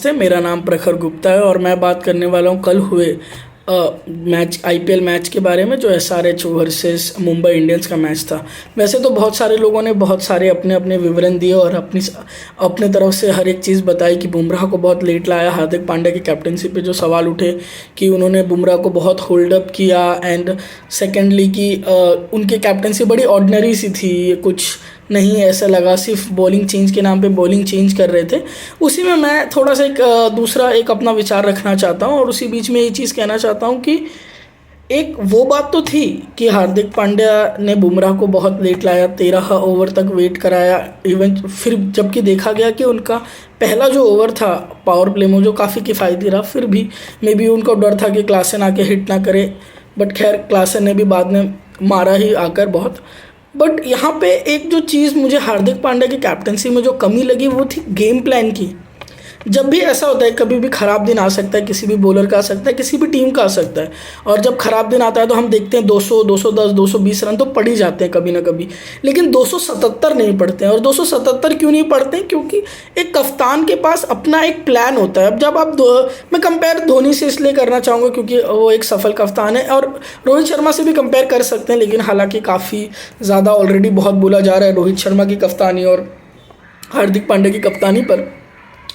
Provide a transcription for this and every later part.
नमस्ते, मेरा नाम प्रखर गुप्ता है और मैं बात करने वाला हूँ कल हुए मैच आईपीएल मैच के बारे में, जो एसआरएच वर्सेस मुंबई इंडियंस का मैच था। वैसे तो बहुत सारे लोगों ने बहुत सारे अपने अपने विवरण दिए और अपने तरफ से हर एक चीज़ बताई कि बुमराह को बहुत लेट लाया। हार्दिक पांड्या की कैप्टनसी पे जो सवाल उठे कि उन्होंने बुमराह को बहुत होल्ड अप किया, एंड सेकेंडली कि उनकी कैप्टनसी बड़ी ऑर्डिनरी सी थी, कुछ नहीं ऐसा लगा, सिर्फ बॉलिंग चेंज के नाम पे बॉलिंग चेंज कर रहे थे। उसी में मैं थोड़ा सा दूसरा एक अपना विचार रखना चाहता हूँ और उसी बीच में ये चीज़ कहना चाहता हूँ कि एक वो बात तो थी कि हार्दिक पांड्या ने बुमराह को बहुत लेट लाया, 13 ओवर तक वेट कराया। इवन फिर जबकि देखा गया कि उनका पहला जो ओवर था पावर प्ले में जो काफ़ी किफ़ायती रहा, फिर भी मे बी उनको डर था कि क्लासन आके हिट ना करे, बट खैर क्लासन ने भी बाद में मारा ही आकर बहुत। बट यहाँ पे एक जो चीज़ मुझे हार्दिक पांड्या की कैप्टनसी में जो कमी लगी वो थी गेम प्लान की। जब भी ऐसा होता है, कभी भी ख़राब दिन आ सकता है, किसी भी बॉलर का आ सकता है, किसी भी टीम का आ सकता है, और जब ख़राब दिन आता है तो हम देखते हैं 200, 210, 220 रन तो पड़ ही जाते हैं कभी ना कभी, लेकिन 277 नहीं पड़ते हैं। और 277 क्यों नहीं पड़ते हैं? क्योंकि एक कप्तान के पास अपना एक प्लान होता है। अब जब आप मैं कंपेयर धोनी से इसलिए करना चाहूँगा क्योंकि वो एक सफल कप्तान है, और रोहित शर्मा से भी कंपेयर कर सकते हैं, लेकिन हालांकि काफ़ी ज़्यादा ऑलरेडी बहुत बोला जा रहा है रोहित शर्मा की कप्तानी और हार्दिक पांड्या की कप्तानी पर।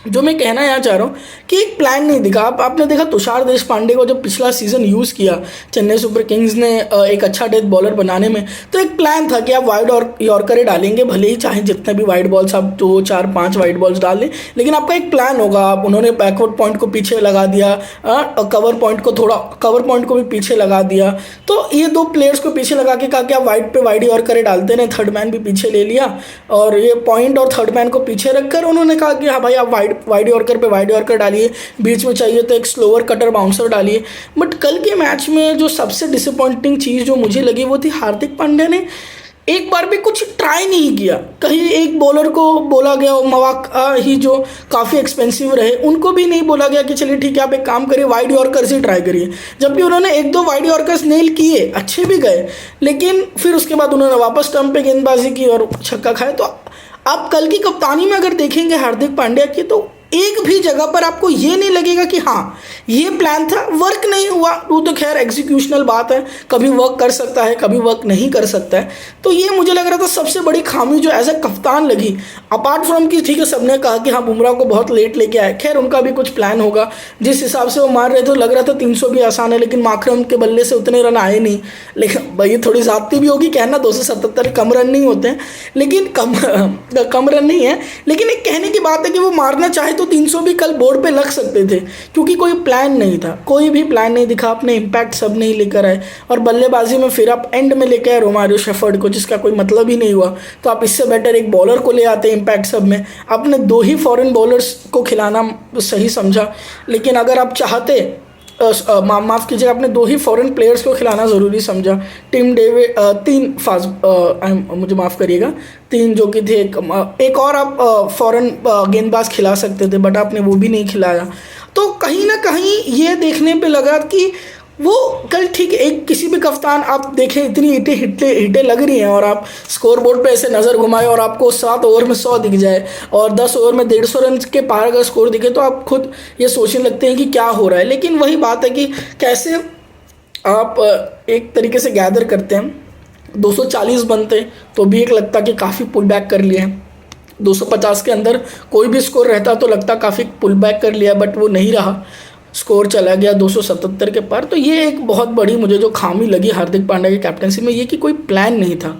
जो मैं कहना यहाँ चाह रहा हूँ कि एक प्लान नहीं दिखा। आपने देखा तुषार देशपांडे को जब पिछला सीज़न यूज़ किया चेन्नई सुपर किंग्स ने एक अच्छा डेथ बॉलर बनाने में, तो एक प्लान था कि आप वाइड और यॉर्कर डालेंगे, भले ही चाहे जितने भी वाइड बॉल्स आप 2, 4, 5 वाइड बॉल्स डाल दें, लेकिन आपका एक प्लान होगा। आप उन्होंने बैकवर्ड पॉइंट को पीछे लगा दिया, कवर पॉइंट को भी पीछे लगा दिया। तो ये दो प्लेयर्स को पीछे लगा के कहा कि आप वाइड पे वाइड यॉर्कर डालते रहे, थर्ड मैन भी पीछे ले लिया, और ये पॉइंट और थर्ड मैन को पीछे रखकर उन्होंने कहा कि हाँ भाई आप वाइड यॉर्कर पे वाइड यॉर्कर डालिए, बीच में चाहिए तो एक स्लोअर कटर बाउंसर डालिए। बट कल के मैच में जो सबसे डिसअपॉइंटिंग चीज़ जो मुझे लगी वो थी हार्दिक पांड्या ने एक बार भी कुछ ट्राई नहीं किया। कहीं एक बॉलर को बोला गया, मवाक ही जो काफ़ी एक्सपेंसिव रहे, उनको भी नहीं बोला गया कि चलिए ठीक है आप एक काम करिए वाइड यॉर्कर से ट्राई करिए। जबकि उन्होंने 1-2 वाइड यॉर्कर्स नेल किए, अच्छे भी गए, लेकिन फिर उसके बाद उन्होंने वापस स्टंप पे गेंदबाजी की और छक्का खाए। तो आप कल की कप्तानी में अगर देखेंगे हार्दिक पांड्या की, तो एक भी जगह पर आपको ये नहीं लगेगा कि हाँ ये प्लान था, वर्क नहीं हुआ। वो तो खैर एग्जीक्यूशनल बात है, कभी वर्क कर सकता है, कभी वर्क नहीं कर सकता है। तो ये मुझे लग रहा था सबसे बड़ी खामी जो एज ए कप्तान लगी, अपार्ट फ्रॉम कि ठीक है सबने कहा कि हाँ बुमराह को बहुत लेट लेके आए, खैर उनका भी कुछ प्लान होगा। जिस हिसाब से वो मार रहे थे लग रहा था 300 भी आसान है, लेकिन माकरम के बल्ले से उतने रन आए नहीं। लेकिन भाई थोड़ी ज़्यादती भी होगी कहना 277 कम रन नहीं होते हैं, लेकिन कम रन नहीं है, लेकिन एक कहने की बात है कि वो मारना चाहे तो 300 भी कल बोर्ड पे लग सकते थे, क्योंकि कोई प्लान नहीं था, कोई भी प्लान नहीं दिखा। अपने इम्पैक्ट सब नहीं लेकर आए, और बल्लेबाजी में फिर आप एंड में लेकर आए रोमारियो शेफर्ड को, जिसका कोई मतलब ही नहीं हुआ। तो आप इससे बेटर एक बॉलर को ले आते इम्पैक्ट सब में। आपने 2 ही फॉरेन बॉलर्स को खिलाना सही समझा, लेकिन अगर आप चाहते माफ़ कीजिएगा, आपने 2 ही फॉरेन प्लेयर्स को खिलाना ज़रूरी समझा। टिम डेविड 3 मुझे माफ़ करिएगा 3 जो कि थे, एक और आप फॉरेन गेंदबाज खिला सकते थे, बट आपने वो भी नहीं खिलाया। तो कहीं ना कहीं ये देखने पे लगा कि वो कल ठीक एक किसी भी कप्तान आप देखें इतनी हिटें लग रही हैं, और आप स्कोर बोर्ड पे ऐसे नज़र घुमाए और आपको 7 ओवर में 100 दिख जाए और 10 ओवर में 150 रन के पार अगर स्कोर दिखे, तो आप खुद ये सोचने लगते हैं कि क्या हो रहा है। लेकिन वही बात है कि कैसे आप एक तरीके से गैदर करते हैं। 240 बनते तो भी एक लगता कि काफ़ी पुल बैक कर लिए हैं, 250 के अंदर कोई भी स्कोर रहता तो लगता काफ़ी पुल बैक कर लिया, बट वो नहीं रहा, स्कोर चला गया 277 के पार। तो ये एक बहुत बड़ी मुझे जो खामी लगी हार्दिक पांड्या की कैप्टनसी में, ये कि कोई प्लान नहीं था।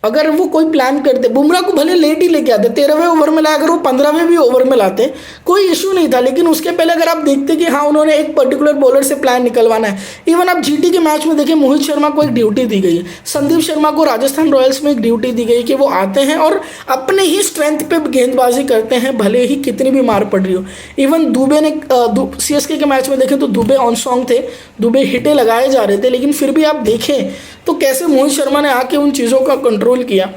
अगर वो कोई प्लान करते, बुमराह को भले लेट ही लेके आते, 13वें ओवर में लाए, अगर वो 15वें भी ओवर में लाते कोई इशू नहीं था। लेकिन उसके पहले अगर आप देखते कि हाँ उन्होंने एक पर्टिकुलर बॉलर से प्लान निकलवाना है। इवन आप जीटी के मैच में देखें, मोहित शर्मा को एक ड्यूटी दी गई, संदीप शर्मा को राजस्थान रॉयल्स में एक ड्यूटी दी गई कि वो आते हैं और अपने ही स्ट्रेंथ पे गेंदबाजी करते हैं, भले ही कितनी भी मार पड़ रही हो। इवन दुबे ने सीएसके के मैच में देखें तो दुबे ऑन सॉन्ग थे, दुबे हिटें लगाए जा रहे थे, लेकिन फिर भी आप देखें तो कैसे मोहित शर्मा ने आके उन चीज़ों का कंट्रोल किया।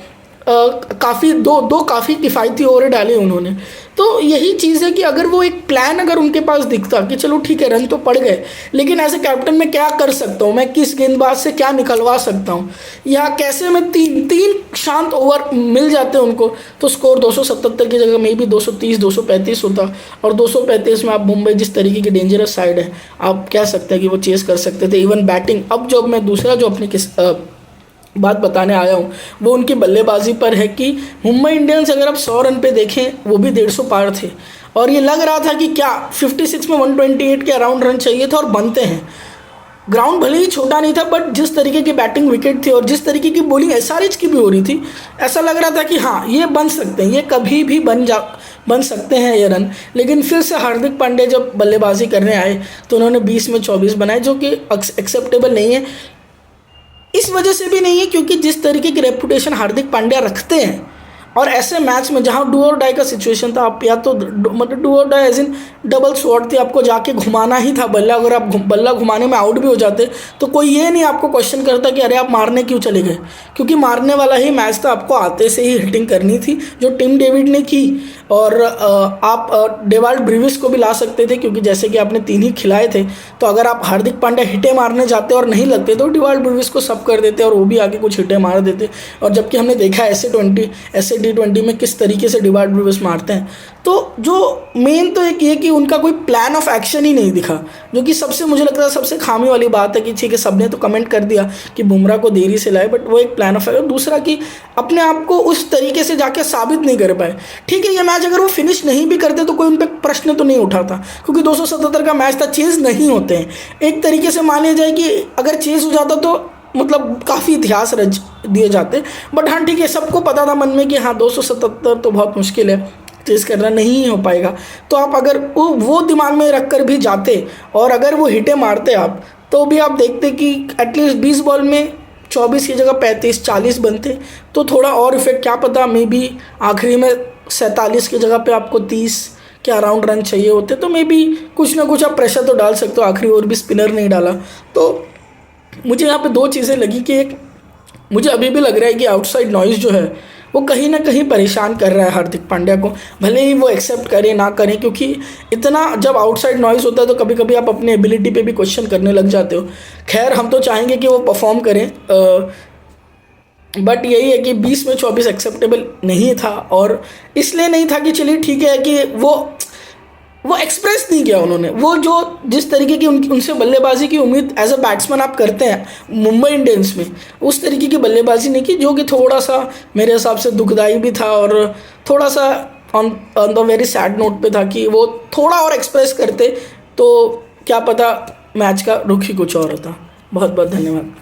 काफ़ी दो काफ़ी किफ़ायती ओवर डाले उन्होंने। तो यही चीज़ है कि अगर वो एक प्लान अगर उनके पास दिखता कि चलो ठीक है रन तो पड़ गए, लेकिन एज ए कैप्टन मैं क्या कर सकता हूँ, मैं किस गेंदबाज से क्या निकलवा सकता हूँ, या कैसे मैं तीन शांत ओवर मिल जाते हैं उनको, तो स्कोर 277 की जगह मे बी 230 235 होता। और 235 में आप मुंबई जिस तरीके की डेंजरस साइड है, आप कह सकते हैं कि वो चेस कर सकते थे इवन बैटिंग। अब जब मैं दूसरा जो अपनी बात बताने आया हूँ वो उनकी बल्लेबाजी पर है कि मुंबई इंडियंस अगर आप 100 रन पे देखें वो भी 150 पार थे, और ये लग रहा था कि क्या 56 में 128 के अराउंड रन चाहिए था और बनते हैं। ग्राउंड भले ही छोटा नहीं था, बट जिस तरीके की बैटिंग विकेट थी और जिस तरीके की बॉलिंग एसआरएच की भी हो रही थी, ऐसा लग रहा था कि हाँ ये बन सकते हैं, ये कभी भी बन सकते हैं ये रन। लेकिन फिर से हार्दिक पांड्या जब बल्लेबाजी करने आए तो उन्होंने 20 में 24 बनाए, जो कि एक्सेप्टेबल नहीं है। इस वजह से भी नहीं है क्योंकि जिस तरीके की रेपुटेशन हार्दिक पांड्या रखते हैं, और ऐसे मैच में जहां डू और डाई का सिचुएशन था, आप या तो मतलब डू और die as in double shot थी, आपको जाके घुमाना ही था बल्ला। अगर आप बल्ला घुमाने में आउट भी हो जाते तो कोई ये नहीं आपको क्वेश्चन करता कि अरे आप मारने क्यों चले गए, क्योंकि मारने वाला ही मैच था, आपको आते से ही हिटिंग करनी थी जो टिम डेविड ने की। और आप डेवाल्ड ब्रीविस को भी ला सकते थे, क्योंकि जैसे कि आपने 3 ही खिलाए थे, तो अगर आप हार्दिक पांड्या हिटे मारने जाते और नहीं लगते तो डेवाल्ड ब्रीविस को सब कर देते और वो भी आगे कुछ हिटे मार देते। और जबकि हमने देखा ऐसे T20 में किस तरीके से डेवाल्ड ब्रीविस मारते हैं। तो जो मेन तो एक ये कि उनका कोई प्लान ऑफ एक्शन ही नहीं दिखा, जो कि सबसे मुझे लगता है सबसे खामी वाली बात है। कि ठीक है सबने तो कमेंट कर दिया कि बुमराह को देरी से लाए, बट वो एक प्लान ऑफ एक्शन। दूसरा कि अपने आप को उस तरीके से जाके साबित नहीं कर पाए। ठीक है ये मैच अगर वो फिनिश नहीं भी करते तो कोई उन पर प्रश्न तो नहीं उठाता, क्योंकि 277 का मैच था, चेज नहीं होते हैं। एक तरीके से मान लिया जाए कि अगर चेज हो जाता तो मतलब काफ़ी इतिहास रच दिए जाते। बट हाँ ठीक है सबको पता था मन में कि हाँ 277 तो बहुत मुश्किल है, चेस करना नहीं हो पाएगा। तो आप अगर वो दिमाग में रख कर भी जाते और अगर वो हिटे मारते आप, तो भी आप देखते कि एटलीस्ट 20 बॉल में 24 की जगह 35-40 बनते, तो थोड़ा और इफेक्ट क्या पता मे बी आखिरी में 47 की जगह पे आपको 30 के अराउंड रन चाहिए होते, तो मे बी कुछ ना कुछ आप प्रेशर तो डाल सकते हो। आखिरी ओवर भी स्पिनर नहीं डाला। तो मुझे यहाँ पे 2 चीज़ें लगी कि एक मुझे अभी भी लग रहा है कि आउटसाइड नॉइज़ जो है वो कहीं ना कहीं परेशान कर रहा है हार्दिक पांड्या को, भले ही वो एक्सेप्ट करें ना करें, क्योंकि इतना जब आउटसाइड नॉइज़ होता है तो कभी कभी आप अपनी एबिलिटी पे भी क्वेश्चन करने लग जाते हो। खैर हम तो चाहेंगे कि वो परफॉर्म करें, बट यही है कि 20 में 24 एक्सेप्टेबल नहीं था। और इसलिए नहीं था कि चलिए ठीक है कि वो एक्सप्रेस नहीं किया उन्होंने, वो जो जिस तरीके की उनसे बल्लेबाजी की उम्मीद एज अ बैट्समैन आप करते हैं मुंबई इंडियंस में, उस तरीके की बल्लेबाजी नहीं की, जो कि थोड़ा सा मेरे हिसाब से दुखदाई भी था। और थोड़ा सा on the very sad note पे था कि वो थोड़ा और एक्सप्रेस करते तो क्या पता मैच का रुख ही कुछ और होता। बहुत बहुत धन्यवाद।